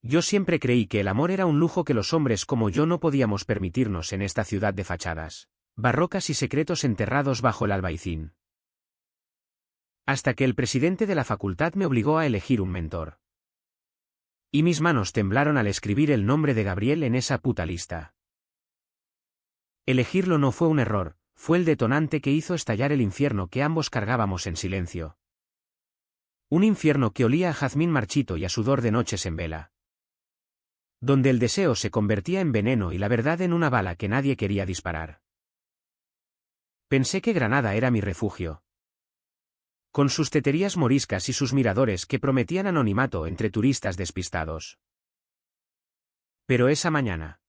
Yo siempre creí que el amor era un lujo que los hombres como yo no podíamos permitirnos en esta ciudad de fachadas, barrocas y secretos enterrados bajo el albaicín. Hasta que el presidente de la facultad me obligó a elegir un mentor. Y mis manos temblaron al escribir el nombre de Gabriel en esa puta lista. Elegirlo no fue un error, fue el detonante que hizo estallar el infierno que ambos cargábamos en silencio. Un infierno que olía a jazmín marchito y a sudor de noches en vela. Donde el deseo se convertía en veneno y la verdad en una bala que nadie quería disparar. Pensé que Granada era mi refugio. Con sus teterías moriscas y sus miradores que prometían anonimato entre turistas despistados. Pero esa mañana,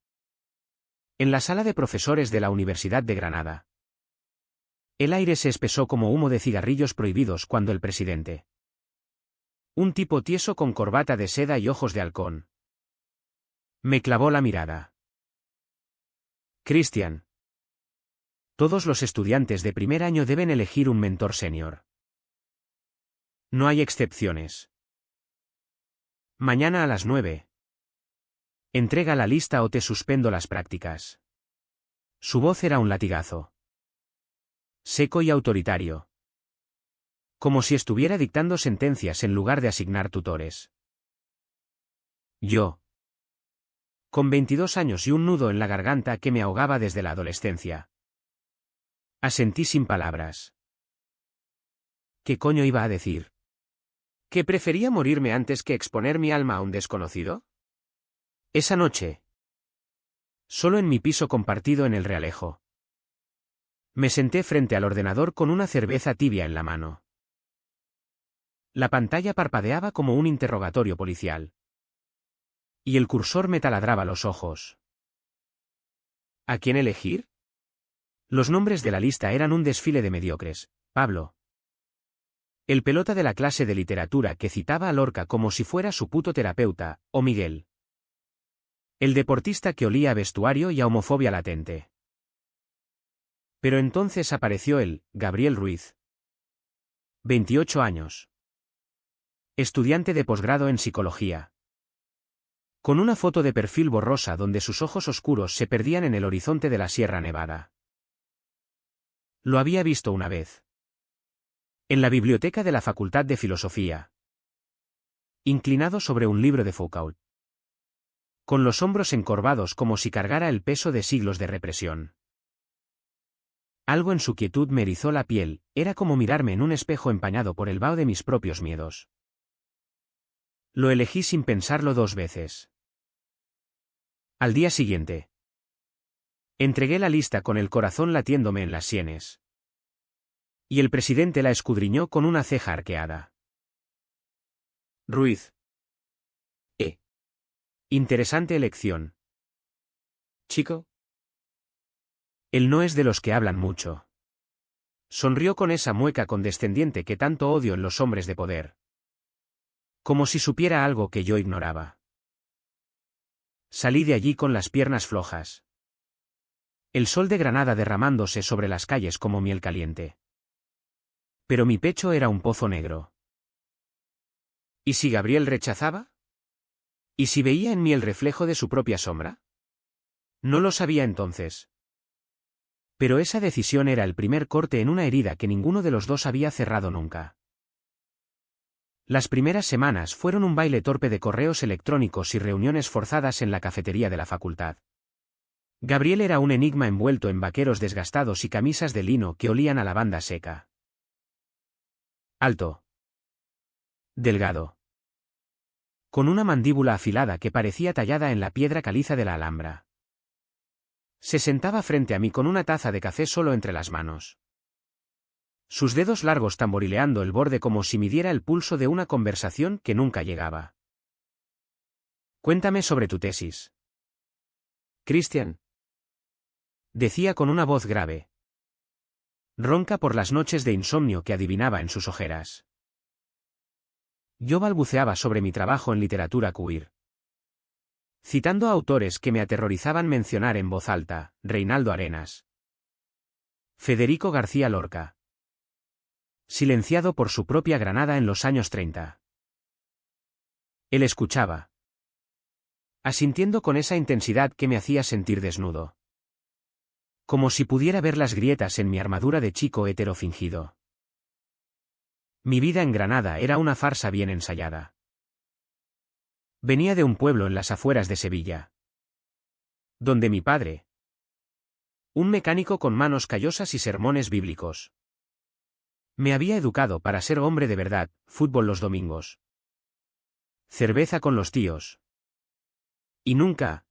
en la sala de profesores de la Universidad de Granada, el aire se espesó como humo de cigarrillos prohibidos cuando el presidente, un tipo tieso con corbata de seda y ojos de halcón, me clavó la mirada. Christian. Todos los estudiantes de primer año deben elegir un mentor senior. No hay excepciones. Mañana a las 9. Entrega la lista o te suspendo las prácticas. Su voz era un latigazo. Seco y autoritario. Como si estuviera dictando sentencias en lugar de asignar tutores. Yo, con 22 años y un nudo en la garganta que me ahogaba desde la adolescencia, asentí sin palabras. ¿Qué coño iba a decir? ¿Que prefería morirme antes que exponer mi alma a un desconocido? Esa noche, solo en mi piso compartido en el Realejo, me senté frente al ordenador con una cerveza tibia en la mano. La pantalla parpadeaba como un interrogatorio policial. Y el cursor me taladraba los ojos. ¿A quién elegir? Los nombres de la lista eran un desfile de mediocres. Pablo, el pelota de la clase de literatura que citaba a Lorca como si fuera su puto terapeuta, o Miguel, el deportista que olía a vestuario y a homofobia latente. Pero entonces apareció él, Gabriel Ruiz. 28 años. Estudiante de posgrado en psicología. Con una foto de perfil borrosa donde sus ojos oscuros se perdían en el horizonte de la Sierra Nevada. Lo había visto una vez. En la biblioteca de la Facultad de Filosofía. Inclinado sobre un libro de Foucault. Con los hombros encorvados como si cargara el peso de siglos de represión. Algo en su quietud me erizó la piel, era como mirarme en un espejo empañado por el vaho de mis propios miedos. Lo elegí sin pensarlo 2 veces. Al día siguiente, entregué la lista con el corazón latiéndome en las sienes. Y el presidente la escudriñó con una ceja arqueada. Ruiz. Interesante elección. ¿Chico? Él no es de los que hablan mucho. Sonrió con esa mueca condescendiente que tanto odio en los hombres de poder. Como si supiera algo que yo ignoraba. Salí de allí con las piernas flojas. El sol de Granada derramándose sobre las calles como miel caliente. Pero mi pecho era un pozo negro. ¿Y si Gabriel rechazaba? ¿Y si veía en mí el reflejo de su propia sombra? No lo sabía entonces. Pero esa decisión era el primer corte en una herida que ninguno de los dos había cerrado nunca. Las primeras semanas fueron un baile torpe de correos electrónicos y reuniones forzadas en la cafetería de la facultad. Gabriel era un enigma envuelto en vaqueros desgastados y camisas de lino que olían a lavanda seca. Alto. Delgado. Con una mandíbula afilada que parecía tallada en la piedra caliza de la Alhambra. Se sentaba frente a mí con una taza de café solo entre las manos. Sus dedos largos tamborileando el borde como si midiera el pulso de una conversación que nunca llegaba. Cuéntame sobre tu tesis. Christian. Decía con una voz grave. Ronca por las noches de insomnio que adivinaba en sus ojeras. Yo balbuceaba sobre mi trabajo en literatura queer. Citando a autores que me aterrorizaban mencionar en voz alta, Reinaldo Arenas. Federico García Lorca. Silenciado por su propia Granada en los años 30. Él escuchaba. asintiendo con esa intensidad que me hacía sentir desnudo. Como si pudiera ver las grietas en mi armadura de chico hetero fingido. Mi vida en Granada era una farsa bien ensayada. Venía de un pueblo en las afueras de Sevilla, donde mi padre, un mecánico con manos callosas y sermones bíblicos, me había educado para ser hombre de verdad, fútbol los domingos, cerveza con los tíos. Y nunca,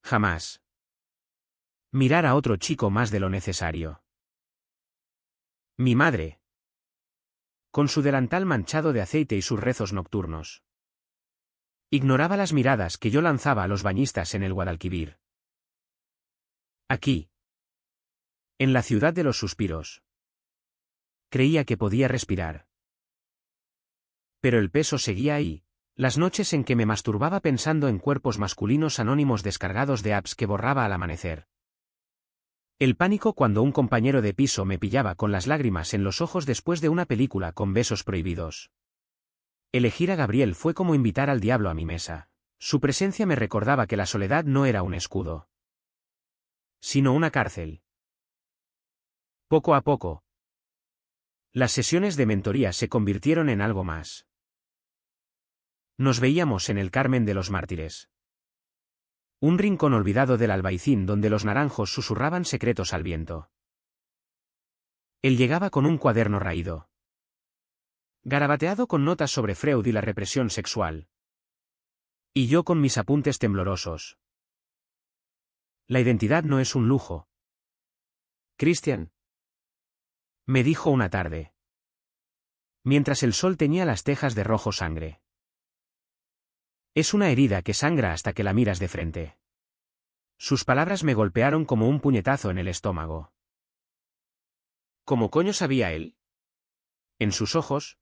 jamás, mirar a otro chico más de lo necesario. Mi madre, con su delantal manchado de aceite y sus rezos nocturnos, ignoraba las miradas que yo lanzaba a los bañistas en el Guadalquivir. Aquí, en la ciudad de los suspiros, creía que podía respirar. Pero el peso seguía ahí, las noches en que me masturbaba pensando en cuerpos masculinos anónimos descargados de apps que borraba al amanecer. El pánico cuando un compañero de piso me pillaba con las lágrimas en los ojos después de una película con besos prohibidos. Elegir a Gabriel fue como invitar al diablo a mi mesa. Su presencia me recordaba que la soledad no era un escudo, sino una cárcel. Poco a poco, las sesiones de mentoría se convirtieron en algo más. Nos veíamos en el Carmen de los Mártires, un rincón olvidado del Albaicín donde los naranjos susurraban secretos al viento. Él llegaba con un cuaderno raído, garabateado con notas sobre Freud y la represión sexual. Y yo con mis apuntes temblorosos. La identidad no es un lujo, Christian, me dijo una tarde, mientras el sol teñía las tejas de rojo sangre. Es una herida que sangra hasta que la miras de frente. Sus palabras me golpearon como un puñetazo en el estómago. ¿Cómo coño sabía él? En sus ojos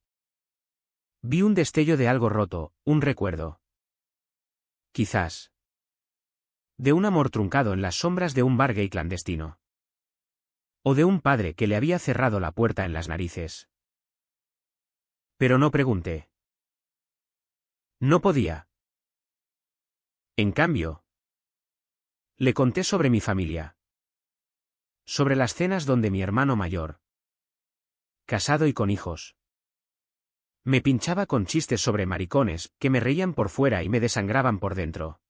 vi un destello de algo roto, un recuerdo. Quizás de un amor truncado en las sombras de un bar gay clandestino. O de un padre que le había cerrado la puerta en las narices. Pero no pregunté. No podía. En cambio, le conté sobre mi familia. Sobre las cenas donde mi hermano mayor, casado y con hijos, me pinchaba con chistes sobre maricones que me reían por fuera y me desangraban por dentro.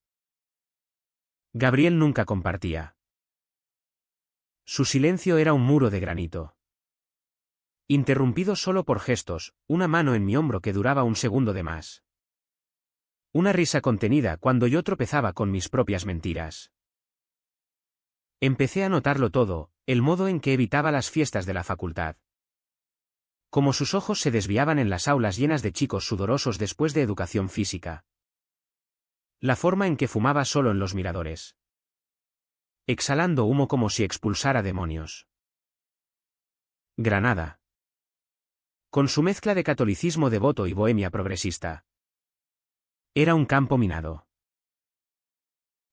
Gabriel nunca compartía. Su silencio era un muro de granito, interrumpido solo por gestos, una mano en mi hombro que duraba un segundo de más. Una risa contenida cuando yo tropezaba con mis propias mentiras. Empecé a notarlo todo, el modo en que evitaba las fiestas de la facultad. Como sus ojos se desviaban en las aulas llenas de chicos sudorosos después de educación física. La forma en que fumaba solo en los miradores, exhalando humo como si expulsara demonios. Granada, con su mezcla de catolicismo devoto y bohemia progresista, era un campo minado.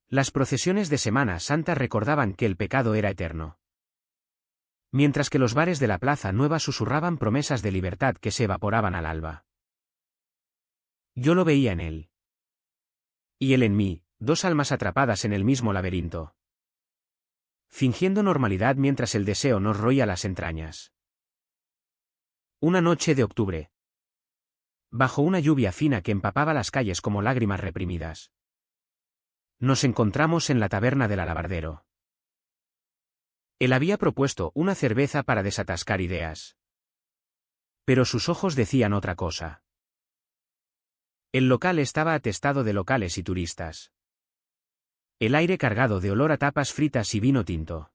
Las procesiones de Semana Santa recordaban que el pecado era eterno, mientras que los bares de la Plaza Nueva susurraban promesas de libertad que se evaporaban al alba. Yo lo veía en él. Y él en mí, dos almas atrapadas en el mismo laberinto, fingiendo normalidad mientras el deseo nos roía las entrañas. Una noche de octubre, bajo una lluvia fina que empapaba las calles como lágrimas reprimidas, nos encontramos en la taberna del Alabardero. Él había propuesto una cerveza para desatascar ideas. Pero sus ojos decían otra cosa. El local estaba atestado de locales y turistas. El aire cargado de olor a tapas fritas y vino tinto.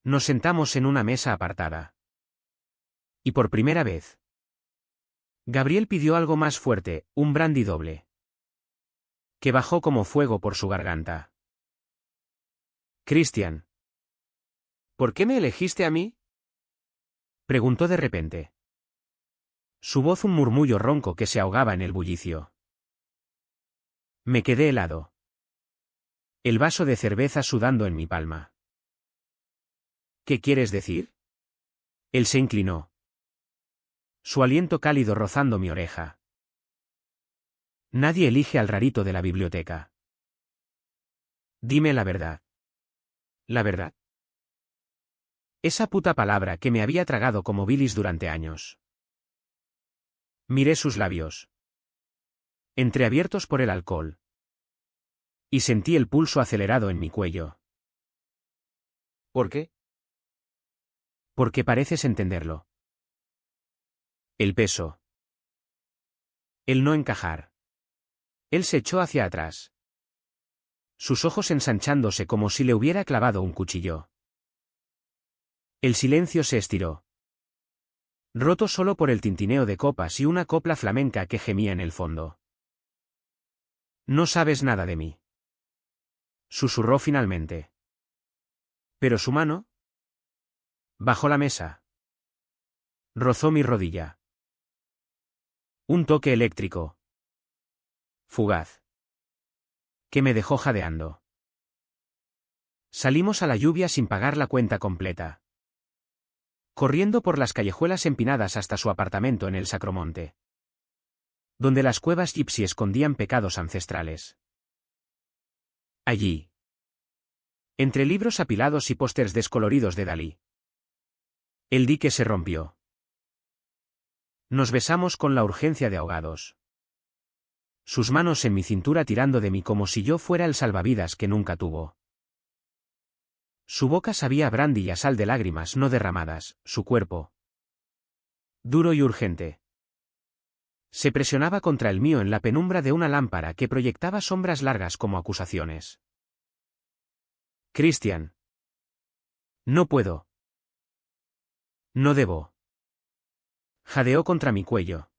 Nos sentamos en una mesa apartada. Y por primera vez, Gabriel pidió algo más fuerte, un brandy doble, que bajó como fuego por su garganta. Christian, ¿por qué me elegiste a mí? Preguntó de repente. Su voz un murmullo ronco que se ahogaba en el bullicio. Me quedé helado. El vaso de cerveza sudando en mi palma. ¿Qué quieres decir? Él se inclinó. Su aliento cálido rozando mi oreja. Nadie elige al rarito de la biblioteca. Dime la verdad. ¿La verdad? Esa puta palabra que me había tragado como bilis durante años. Miré sus labios, entreabiertos por el alcohol, y sentí el pulso acelerado en mi cuello. ¿Por qué? Porque pareces entenderlo. El peso. El no encajar. Él se echó hacia atrás, sus ojos ensanchándose como si le hubiera clavado un cuchillo. El silencio se estiró, roto solo por el tintineo de copas y una copla flamenca que gemía en el fondo. No sabes nada de mí, susurró finalmente. Pero su mano bajó la mesa, rozó mi rodilla. Un toque eléctrico, fugaz, que me dejó jadeando. Salimos a la lluvia sin pagar la cuenta completa, corriendo por las callejuelas empinadas hasta su apartamento en el Sacromonte, donde las cuevas Gypsy escondían pecados ancestrales. Allí, entre libros apilados y pósters descoloridos de Dalí, el dique se rompió. Nos besamos con la urgencia de ahogados, sus manos en mi cintura tirando de mí como si yo fuera el salvavidas que nunca tuvo. Su boca sabía a brandy y a sal de lágrimas no derramadas, su cuerpo, duro y urgente, se presionaba contra el mío en la penumbra de una lámpara que proyectaba sombras largas como acusaciones. Christian. No puedo. No debo. Jadeó contra mi cuello.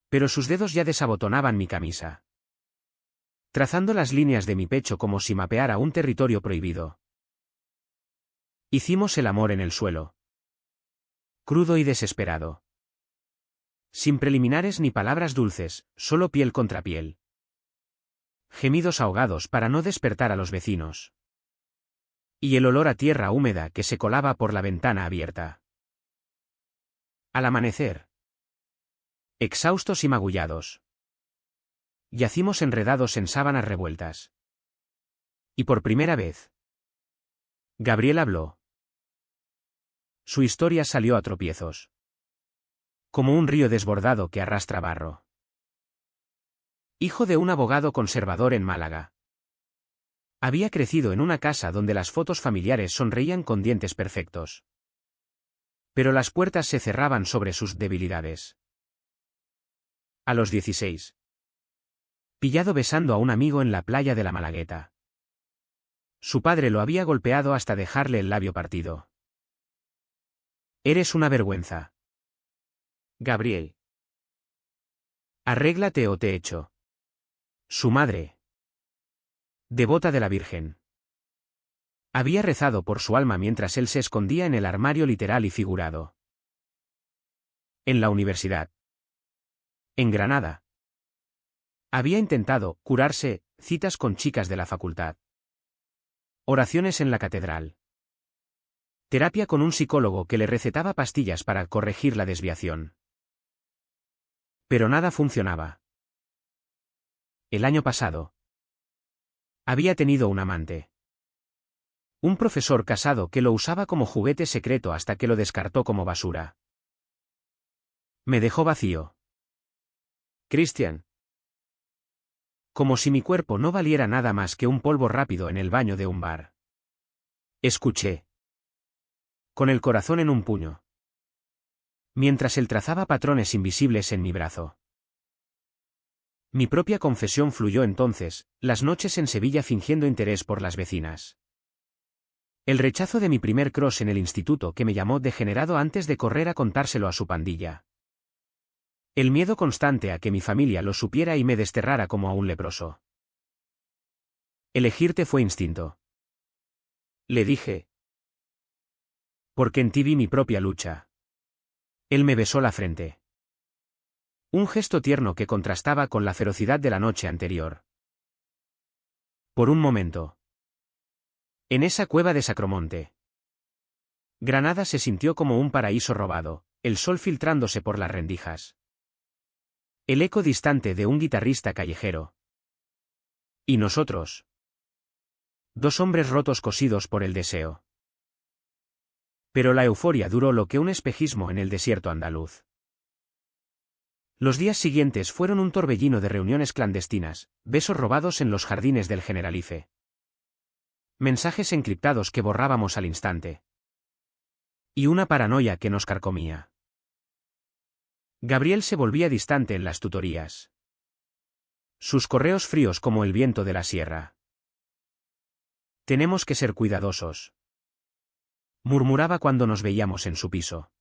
Pero sus dedos ya desabotonaban mi camisa, trazando las líneas de mi pecho como si mapeara un territorio prohibido. Hicimos el amor en el suelo, crudo y desesperado, sin preliminares ni palabras dulces, solo piel contra piel. Gemidos ahogados para no despertar a los vecinos. Y el olor a tierra húmeda que se colaba por la ventana abierta. Al amanecer, exhaustos y magullados, yacimos enredados en sábanas revueltas. Y por primera vez, Gabriel habló. Su historia salió a tropiezos, como un río desbordado que arrastra barro. Hijo de un abogado conservador en Málaga. Había crecido en una casa donde las fotos familiares sonreían con dientes perfectos. Pero las puertas se cerraban sobre sus debilidades. A los 16. Pillado besando a un amigo en la playa de la Malagueta. Su padre lo había golpeado hasta dejarle el labio partido. Eres una vergüenza, Gabriel. Arréglate o te echo. Su madre, devota de la Virgen, había rezado por su alma mientras él se escondía en el armario literal y figurado. En la universidad, en Granada, había intentado curarse, citas con chicas de la facultad, oraciones en la catedral, terapia con un psicólogo que le recetaba pastillas para corregir la desviación. Pero nada funcionaba. El año pasado, había tenido un amante. Un profesor casado que lo usaba como juguete secreto hasta que lo descartó como basura. Me dejó vacío. Christian. Como si mi cuerpo no valiera nada más que un polvo rápido en el baño de un bar. Escuché. Con el corazón en un puño. Mientras él trazaba patrones invisibles en mi brazo. Mi propia confesión fluyó entonces, las noches en Sevilla fingiendo interés por las vecinas. El rechazo de mi primer crush en el instituto que me llamó degenerado antes de correr a contárselo a su pandilla. El miedo constante a que mi familia lo supiera y me desterrara como a un leproso. Elegirte fue instinto. Le dije. Porque en ti vi mi propia lucha. Él me besó la frente. Un gesto tierno que contrastaba con la ferocidad de la noche anterior. Por un momento. En esa cueva de Sacromonte, Granada se sintió como un paraíso robado, el sol filtrándose por las rendijas. El eco distante de un guitarrista callejero. ¿Y nosotros? Dos hombres rotos cosidos por el deseo. Pero la euforia duró lo que un espejismo en el desierto andaluz. Los días siguientes fueron un torbellino de reuniones clandestinas, besos robados en los jardines del Generalife. Mensajes encriptados que borrábamos al instante. Y una paranoia que nos carcomía. Gabriel se volvía distante en las tutorías. Sus correos fríos como el viento de la sierra. Tenemos que ser cuidadosos. Murmuraba cuando nos veíamos en su piso.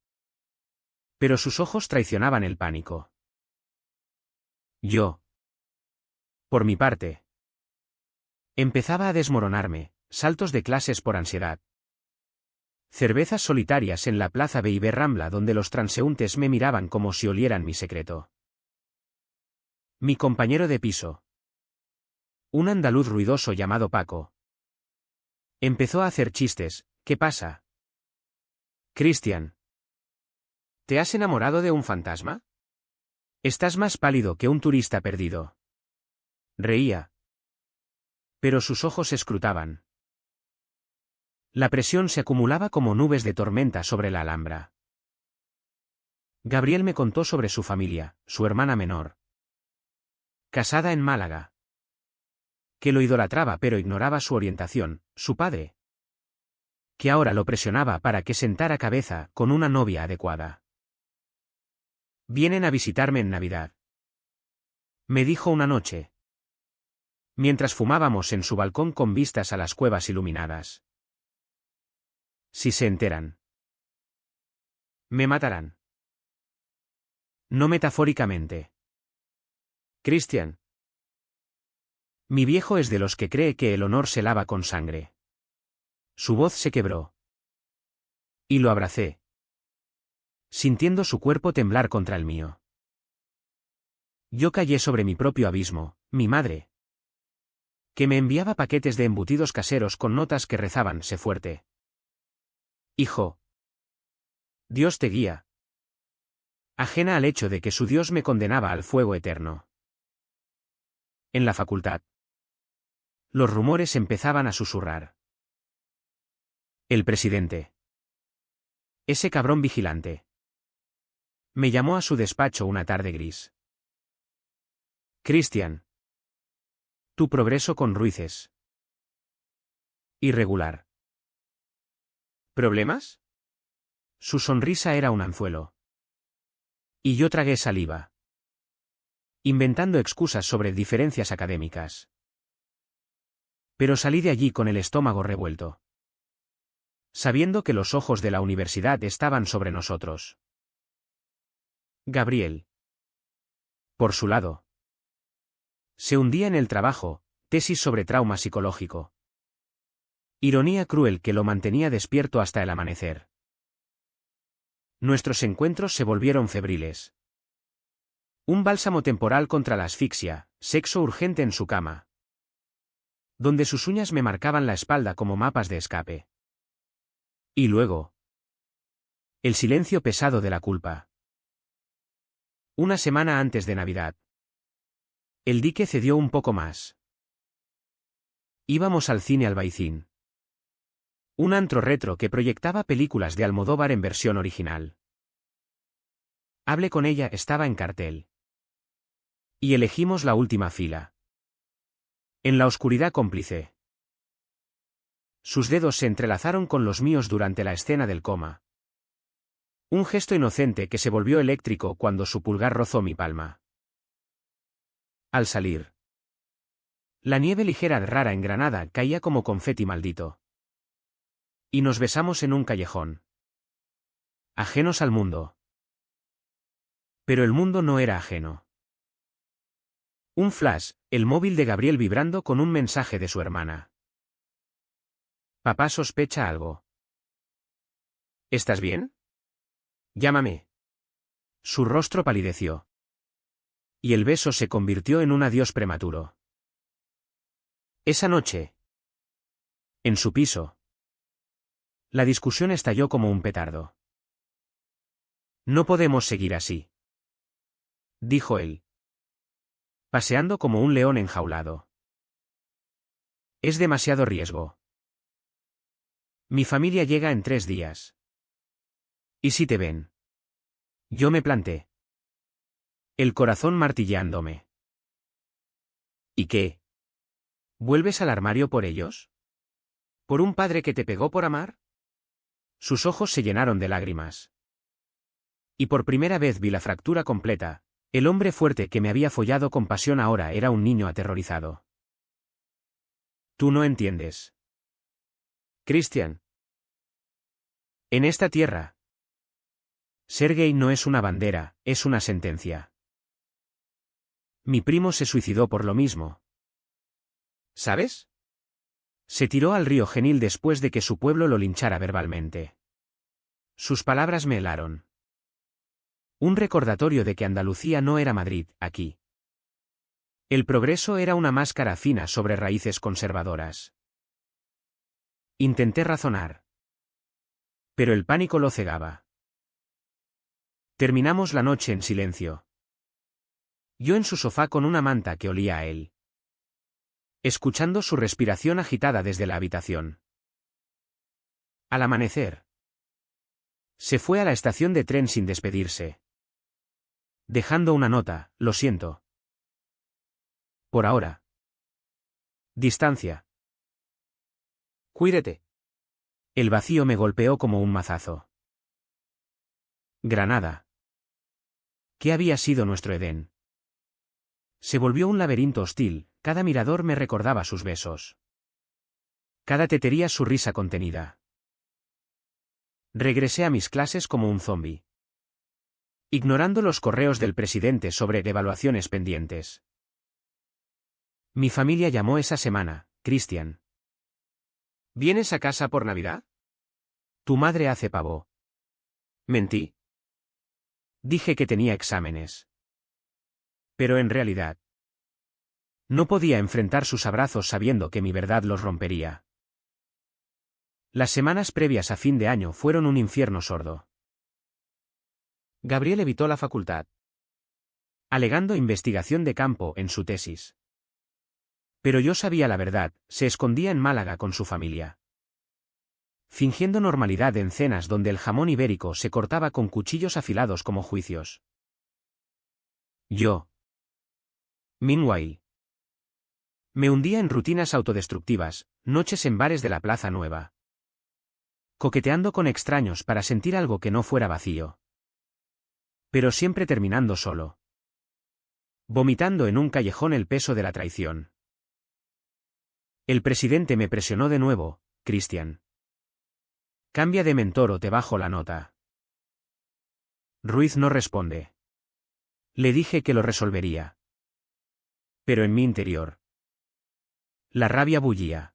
Pero sus ojos traicionaban el pánico. Yo. Por mi parte. Empezaba a desmoronarme, saltos de clases por ansiedad. Cervezas solitarias en la plaza B&B Rambla donde los transeúntes me miraban como si olieran mi secreto. Mi compañero de piso. Un andaluz ruidoso llamado Paco. Empezó a hacer chistes. ¿Qué pasa? Cristian. ¿Te has enamorado de un fantasma? Estás más pálido que un turista perdido. Reía. Pero sus ojos escrutaban. La presión se acumulaba como nubes de tormenta sobre la Alhambra. Gabriel me contó sobre su familia, su hermana menor. Casada en Málaga. Que lo idolatraba pero ignoraba su orientación, su padre. Que ahora lo presionaba para que sentara cabeza con una novia adecuada. Vienen a visitarme en Navidad. Me dijo una noche. Mientras fumábamos en su balcón con vistas a las cuevas iluminadas. Si se enteran. Me matarán. No metafóricamente. Cristian. Mi viejo es de los que cree que el honor se lava con sangre. Su voz se quebró. Y lo abracé. Sintiendo su cuerpo temblar contra el mío. Yo callé sobre mi propio abismo, mi madre. Que me enviaba paquetes de embutidos caseros con notas que rezaban: sé fuerte. Hijo. Dios te guía. Ajena al hecho de que su Dios me condenaba al fuego eterno. En la facultad. Los rumores empezaban a susurrar. El presidente. Ese cabrón vigilante. Me llamó a su despacho una tarde gris. Cristian. Tu progreso con Ruices. Irregular. ¿Problemas? Su sonrisa era un anzuelo. Y yo tragué saliva. Inventando excusas sobre diferencias académicas. Pero salí de allí con el estómago revuelto. Sabiendo que los ojos de la universidad estaban sobre nosotros. Gabriel. Por su lado. Se hundía en el trabajo, tesis sobre trauma psicológico. Ironía cruel que lo mantenía despierto hasta el amanecer. Nuestros encuentros se volvieron febriles. Un bálsamo temporal contra la asfixia, sexo urgente en su cama. Donde sus uñas me marcaban la espalda como mapas de escape. Y luego. El silencio pesado de la culpa. Una semana antes de Navidad. El dique cedió un poco más. Íbamos al cine Albaicín. Un antro retro que proyectaba películas de Almodóvar en versión original. Hablé con ella, estaba en cartel. Y elegimos la última fila. En la oscuridad cómplice. Sus dedos se entrelazaron con los míos durante la escena del coma. Un gesto inocente que se volvió eléctrico cuando su pulgar rozó mi palma. Al salir. La nieve ligera rara en Granada caía como confeti maldito. Y nos besamos en un callejón. Ajenos al mundo. Pero el mundo no era ajeno. Un flash, el móvil de Gabriel vibrando con un mensaje de su hermana. Papá sospecha algo. ¿Estás bien? Llámame. Su rostro palideció. Y el beso se convirtió en un adiós prematuro. Esa noche. En su piso. La discusión estalló como un petardo. No podemos seguir así. Dijo él. paseando como un león enjaulado. Es demasiado riesgo. Mi familia llega en 3 días. ¿Y si te ven? Yo me planté. El corazón martilleándome. ¿Y qué? ¿Vuelves al armario por ellos? ¿Por un padre que te pegó por amar? Sus ojos se llenaron de lágrimas. Y por primera vez vi la fractura completa. El hombre fuerte que me había follado con pasión ahora era un niño aterrorizado. Tú no entiendes. Christian. En esta tierra. Ser gay no es una bandera, es una sentencia. Mi primo se suicidó por lo mismo. ¿Sabes? Se tiró al río Genil después de que su pueblo lo linchara verbalmente. Sus palabras me helaron. Un recordatorio de que Andalucía no era Madrid, aquí. El progreso era una máscara fina sobre raíces conservadoras. Intenté razonar. Pero el pánico lo cegaba. Terminamos la noche en silencio. Yo en su sofá con una manta que olía a él. Escuchando su respiración agitada desde la habitación. Al amanecer. Se fue a la estación de tren sin despedirse. Dejando una nota, lo siento. Por ahora. Distancia. Cuídate. El vacío me golpeó como un mazazo. Granada. ¿Qué había sido nuestro Edén? Se volvió un laberinto hostil, cada mirador me recordaba sus besos. Cada tetería su risa contenida. Regresé a mis clases como un zombi. Ignorando los correos del presidente sobre devaluaciones pendientes. Mi familia llamó esa semana, Christian. ¿Vienes a casa por Navidad? Tu madre hace pavo. Mentí. Dije que tenía exámenes. Pero en realidad. No podía enfrentar sus abrazos sabiendo que mi verdad los rompería. Las semanas previas a fin de año fueron un infierno sordo. Gabriel evitó la facultad. Alegando investigación de campo en su tesis. Pero yo sabía la verdad, se escondía en Málaga con su familia. Fingiendo normalidad en cenas donde el jamón ibérico se cortaba con cuchillos afilados como juicios. Yo. Meanwhile. Me hundía en rutinas autodestructivas, noches en bares de la Plaza Nueva. Coqueteando con extraños para sentir algo que no fuera vacío. Pero siempre terminando solo. Vomitando en un callejón el peso de la traición. El presidente me presionó de nuevo, Christian. Cambia de mentor o te bajo la nota. Ruiz no responde. Le dije que lo resolvería. Pero en mi interior. La rabia bullía.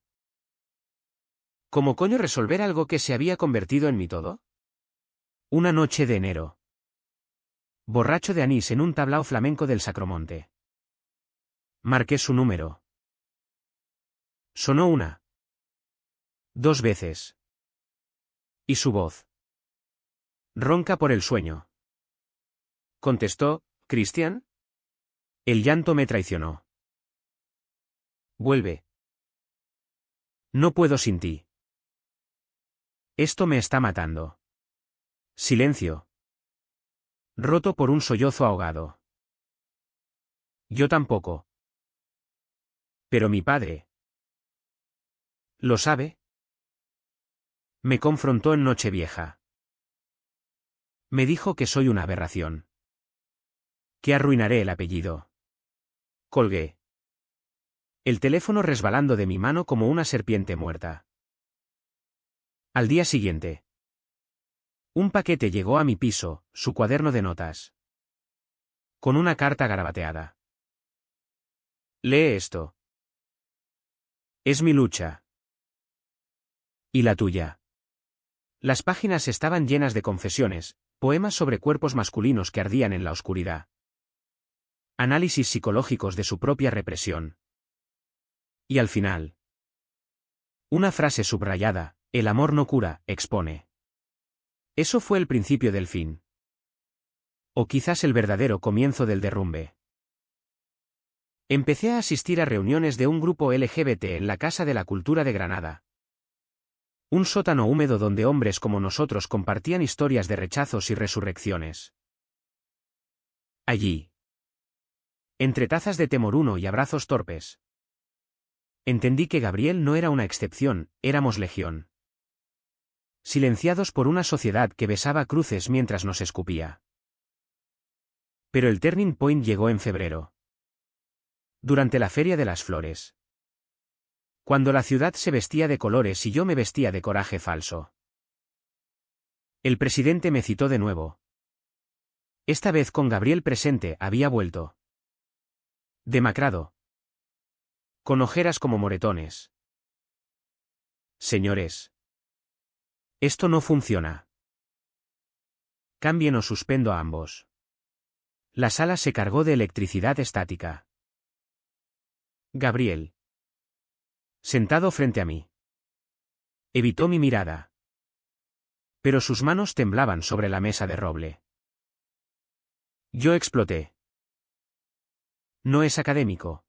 ¿Cómo coño resolver algo que se había convertido en mi todo? Una noche de enero. Borracho de anís en un tablao flamenco del Sacromonte. Marqué su número. Sonó 1. 2 veces. Y su voz. Ronca por el sueño. Contestó, ¿Christian? El llanto me traicionó. Vuelve. No puedo sin ti. Esto me está matando. Silencio. Roto por un sollozo ahogado. Yo tampoco. Pero mi padre. ¿Lo sabe? Me confrontó en Nochevieja. Me dijo que soy una aberración. Que arruinaré el apellido. Colgué. El teléfono resbalando de mi mano como una serpiente muerta. Al día siguiente. Un paquete llegó a mi piso, su cuaderno de notas. Con una carta garabateada. Lee esto. Es mi lucha. ¿Y la tuya? Las páginas estaban llenas de confesiones, poemas sobre cuerpos masculinos que ardían en la oscuridad. Análisis psicológicos de su propia represión. Y al final. Una frase subrayada, el amor no cura, expone. Eso fue el principio del fin. O quizás el verdadero comienzo del derrumbe. Empecé a asistir a reuniones de un grupo LGBT en la Casa de la Cultura de Granada. Un sótano húmedo donde hombres como nosotros compartían historias de rechazos y resurrecciones. Allí, entre tazas de té moruno y abrazos torpes, entendí que Gabriel no era una excepción, éramos legión. Silenciados por una sociedad que besaba cruces mientras nos escupía. Pero el turning point llegó en febrero. Durante la Feria de las Flores. Cuando la ciudad se vestía de colores y yo me vestía de coraje falso. El presidente me citó de nuevo. Esta vez con Gabriel presente, había vuelto. Demacrado. Con ojeras como moretones. Señores. Esto no funciona. Cambien o suspendo a ambos. La sala se cargó de electricidad estática. Gabriel. Sentado frente a mí. Evitó mi mirada. Pero sus manos temblaban sobre la mesa de roble. Yo exploté. No es académico.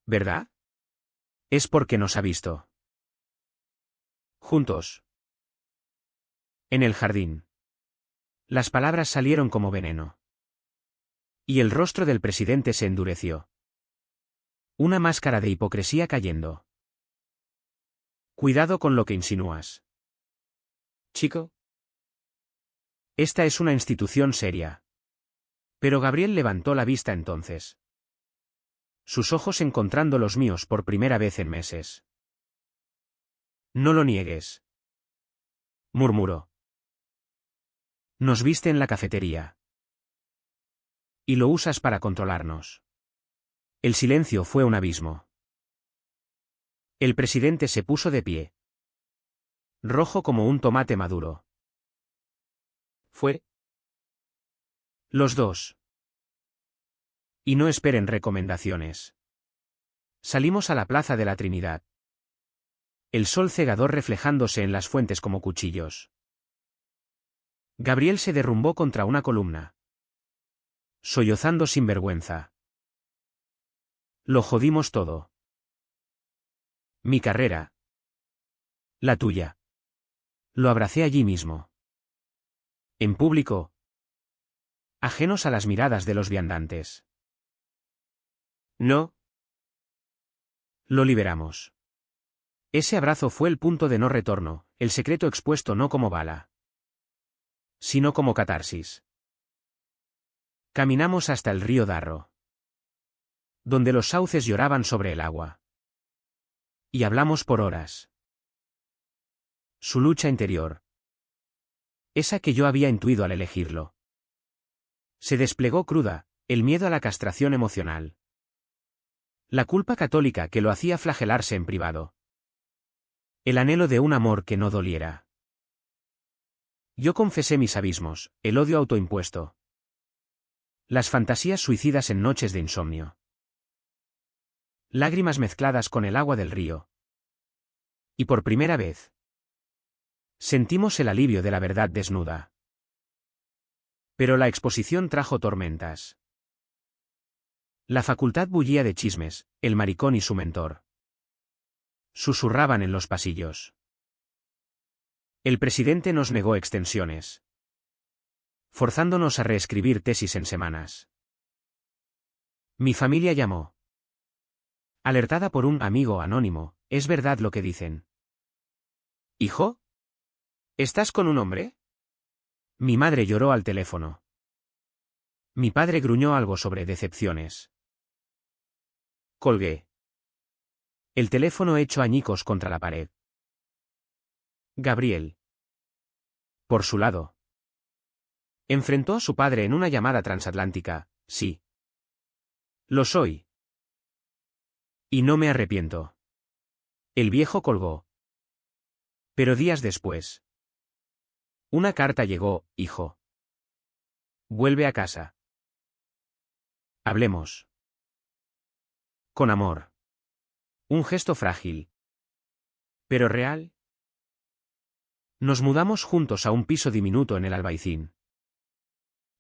¿Verdad? Es porque nos ha visto. Juntos. En el jardín. Las palabras salieron como veneno. Y el rostro del presidente se endureció. Una máscara de hipocresía cayendo. Cuidado con lo que insinúas. Chico. Esta es una institución seria. Pero Gabriel levantó la vista entonces. Sus ojos encontrando los míos por primera vez en meses. No lo niegues. Murmuró. Nos viste en la cafetería. Y lo usas para controlarnos. El silencio fue un abismo. El presidente se puso de pie. Rojo como un tomate maduro. ¿Fue? Los dos. Y no esperen recomendaciones. Salimos a la Plaza de la Trinidad. El sol cegador reflejándose en las fuentes como cuchillos. Gabriel se derrumbó contra una columna. Sollozando sin vergüenza. Lo jodimos todo. Mi carrera. La tuya. Lo abracé allí mismo. En público. Ajenos a las miradas de los viandantes. No. Lo liberamos. Ese abrazo fue el punto de no retorno, el secreto expuesto no como bala, sino como catarsis. Caminamos hasta el río Darro, donde los sauces lloraban sobre el agua. Y hablamos por horas. Su lucha interior. Esa que yo había intuido al elegirlo. Se desplegó cruda, el miedo a la castración emocional. La culpa católica que lo hacía flagelarse en privado. El anhelo de un amor que no doliera. Yo confesé mis abismos, el odio autoimpuesto. Las fantasías suicidas en noches de insomnio. Lágrimas mezcladas con el agua del río. Y por primera vez, sentimos el alivio de la verdad desnuda. Pero la exposición trajo tormentas. La facultad bullía de chismes, el maricón y su mentor. Susurraban en los pasillos. El presidente nos negó extensiones, forzándonos a reescribir tesis en semanas. Mi familia llamó. Alertada por un amigo anónimo, ¿es verdad lo que dicen? ¿Hijo? ¿Estás con un hombre? Mi madre lloró al teléfono. Mi padre gruñó algo sobre decepciones. Colgué. El teléfono hecho añicos contra la pared. Gabriel. Por su lado. Enfrentó a su padre en una llamada transatlántica, sí. Lo soy. Y no me arrepiento. El viejo colgó. Pero días después. Una carta llegó, hijo. Vuelve a casa. Hablemos. Con amor. Un gesto frágil. Pero real. Nos mudamos juntos a un piso diminuto en el Albaicín.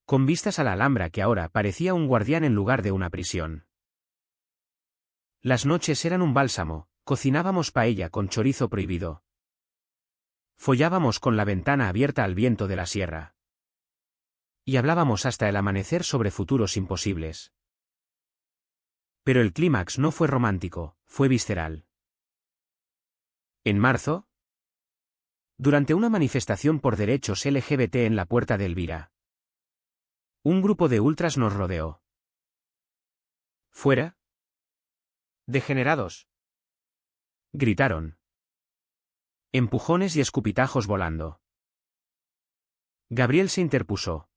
Con vistas a la Alhambra que ahora parecía un guardián en lugar de una prisión. Las noches eran un bálsamo, cocinábamos paella con chorizo prohibido. Follábamos con la ventana abierta al viento de la sierra. Y hablábamos hasta el amanecer sobre futuros imposibles. Pero el clímax no fue romántico, fue visceral. En marzo, durante una manifestación por derechos LGBT en la puerta de Elvira, un grupo de ultras nos rodeó. ¿Fuera? ¡Degenerados!, gritaron. Empujones y escupitajos volando. Gabriel se interpuso.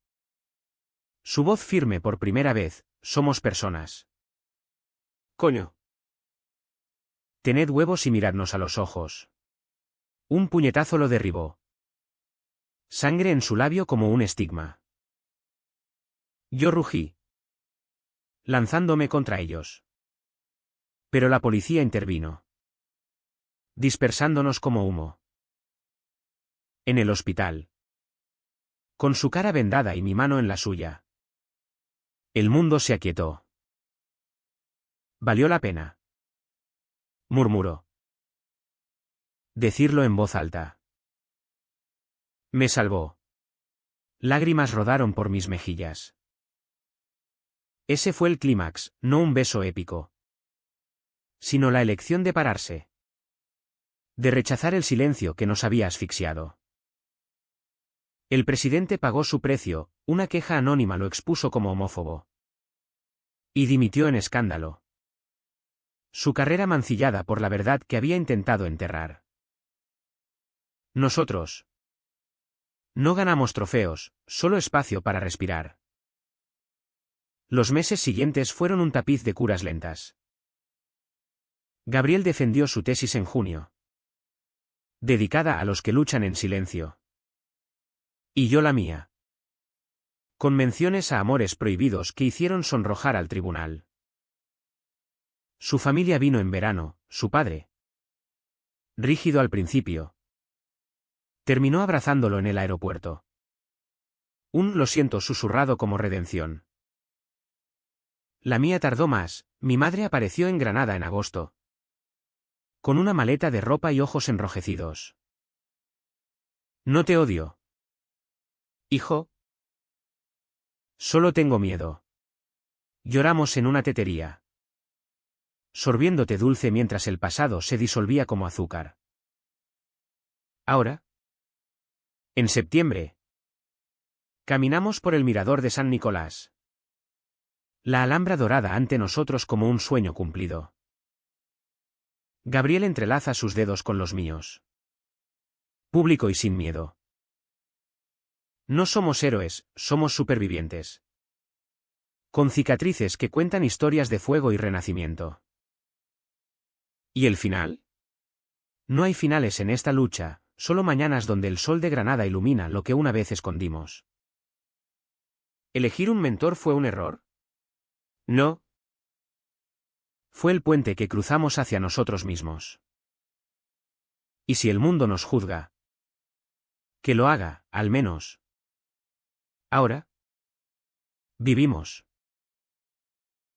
Su voz firme por primera vez: somos personas. Coño. Tened huevos y miradnos a los ojos. Un puñetazo lo derribó. Sangre en su labio como un estigma. Yo rugí, lanzándome contra ellos. Pero la policía intervino, dispersándonos como humo. En el hospital, con su cara vendada y mi mano en la suya, el mundo se aquietó. Valió la pena, murmuró. Decirlo en voz alta. Me salvó. Lágrimas rodaron por mis mejillas. Ese fue el clímax, no un beso épico, sino la elección de pararse. De rechazar el silencio que nos había asfixiado. El presidente pagó su precio, una queja anónima lo expuso como homófobo. Y dimitió en escándalo. Su carrera mancillada por la verdad que había intentado enterrar. Nosotros no ganamos trofeos, solo espacio para respirar. Los meses siguientes fueron un tapiz de curas lentas. Gabriel defendió su tesis en junio, dedicada a los que luchan en silencio. Y yo la mía. Con menciones a amores prohibidos que hicieron sonrojar al tribunal. Su familia vino en verano, su padre, rígido al principio, terminó abrazándolo en el aeropuerto. Un lo siento susurrado como redención. La mía tardó más, mi madre apareció en Granada en agosto, con una maleta de ropa y ojos enrojecidos. No te odio, hijo. Solo tengo miedo. Lloramos en una tetería, sorbiéndote dulce mientras el pasado se disolvía como azúcar. Ahora, en septiembre, caminamos por el mirador de San Nicolás. La Alhambra dorada ante nosotros como un sueño cumplido. Gabriel entrelaza sus dedos con los míos. Público y sin miedo. No somos héroes, somos supervivientes. Con cicatrices que cuentan historias de fuego y renacimiento. ¿Y el final? No hay finales en esta lucha, solo mañanas donde el sol de Granada ilumina lo que una vez escondimos. ¿Elegir un mentor fue un error? No. Fue el puente que cruzamos hacia nosotros mismos. Y si el mundo nos juzga, que lo haga, al menos. Ahora, vivimos.